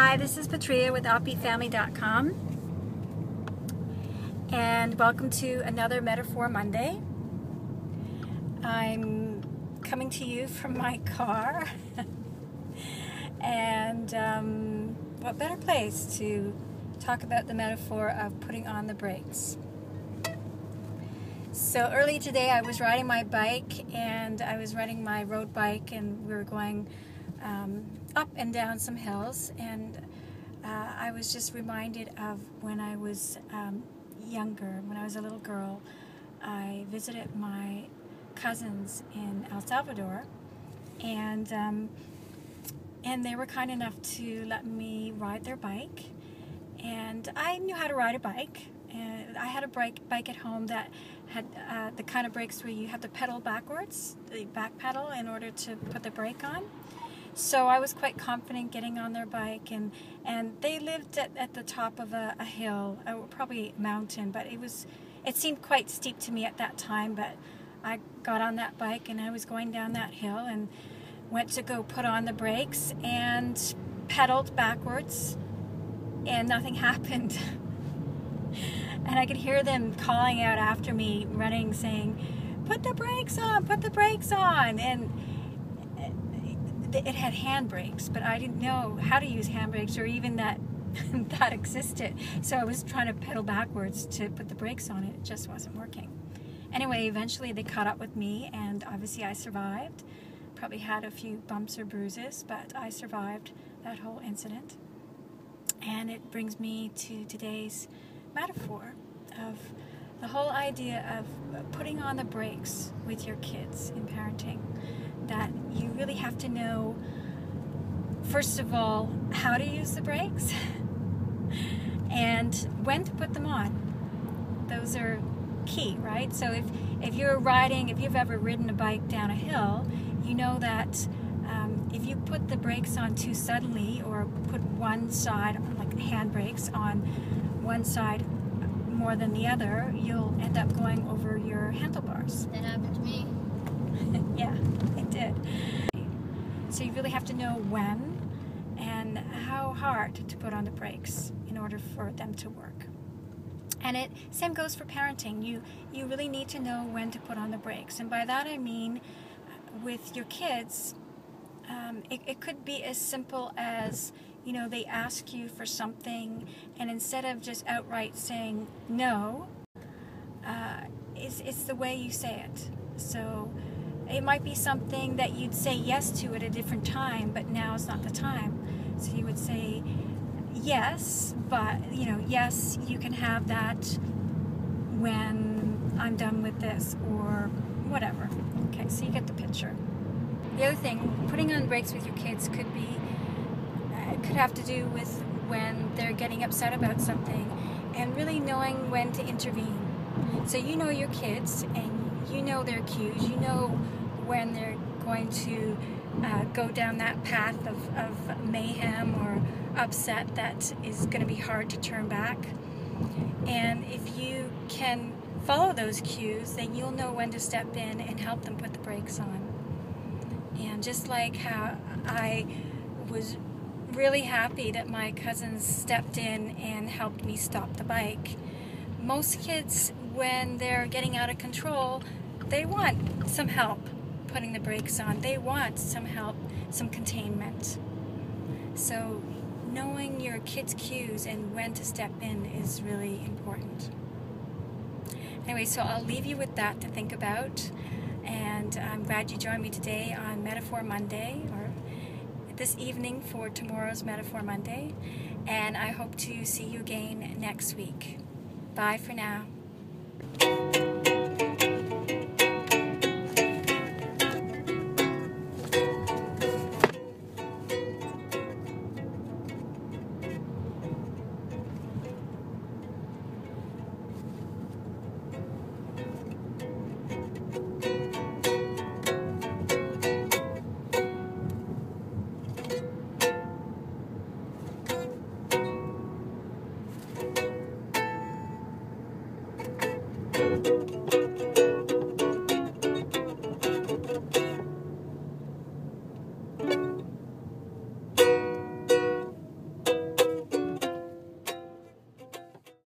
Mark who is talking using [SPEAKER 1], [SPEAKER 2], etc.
[SPEAKER 1] Hi, this is Patria with OppiFamily.com, and welcome to another Metaphor Monday. I'm coming to you from my car, and what better place to talk about the metaphor of putting on the brakes. So early today I was riding my bike, and I was riding my road bike, and we were going up and down some hills, and I was just reminded of when I was younger, when I was a little girl. I visited my cousins in El Salvador, and they were kind enough to let me ride their bike, and I knew how to ride a bike. And I had a bike at home that had the kind of brakes where you have to pedal backwards, the back pedal, in order to put the brake on. So I was quite confident getting on their bike, and they lived at the top of a hill, probably a mountain, but it seemed quite steep to me at that time. But I got on that bike, and I was going down that hill, and went to go put on the brakes and pedaled backwards, and nothing happened. And I could hear them calling out after me, running, saying, "Put the brakes on, put the brakes on." And it had handbrakes, but I didn't know how to use handbrakes, or even that that existed. So I was trying to pedal backwards to put the brakes on it. It just wasn't working. Anyway, eventually they caught up with me, and obviously I survived. Probably had a few bumps or bruises, but I survived that whole incident. And it brings me to today's metaphor of the whole idea of putting on the brakes with your kids in parenting. That you really have to know, first of all, how to use the brakes and when to put them on. Those are key, right? So if you're riding, if you've ever ridden a bike down a hill, you know that if you put the brakes on too suddenly, or put one side, like handbrakes, on one side more than the other, you'll end up going over your handlebars.
[SPEAKER 2] That happened to me.
[SPEAKER 1] Yeah, it did. So you really have to know when and how hard to put on the brakes in order for them to work. And same goes for parenting. You really need to know when to put on the brakes. And by that I mean, with your kids, it could be as simple as, they ask you for something, and instead of just outright saying no, it's the way you say it. So it might be something that you'd say yes to at a different time, but now is not the time. So you would say yes, but yes, you can have that when I'm done with this, or whatever. Okay, so you get the picture. The other thing, putting on brakes with your kids could have to do with when they're getting upset about something, and really knowing when to intervene. So you know your kids, and you know their cues. You know when they're going to go down that path of mayhem or upset that is going to be hard to turn back. And if you can follow those cues, then you'll know when to step in and help them put the brakes on. And just like how I was really happy that my cousins stepped in and helped me stop the bike, most kids, when they're getting out of control, they want some help putting the brakes on. They want some help, some containment. So knowing your kids' cues and when to step in is really important. Anyway, so I'll leave you with that to think about. And I'm glad you joined me today on Metaphor Monday, or this evening for tomorrow's Metaphor Monday. And I hope to see you again next week. Bye for now.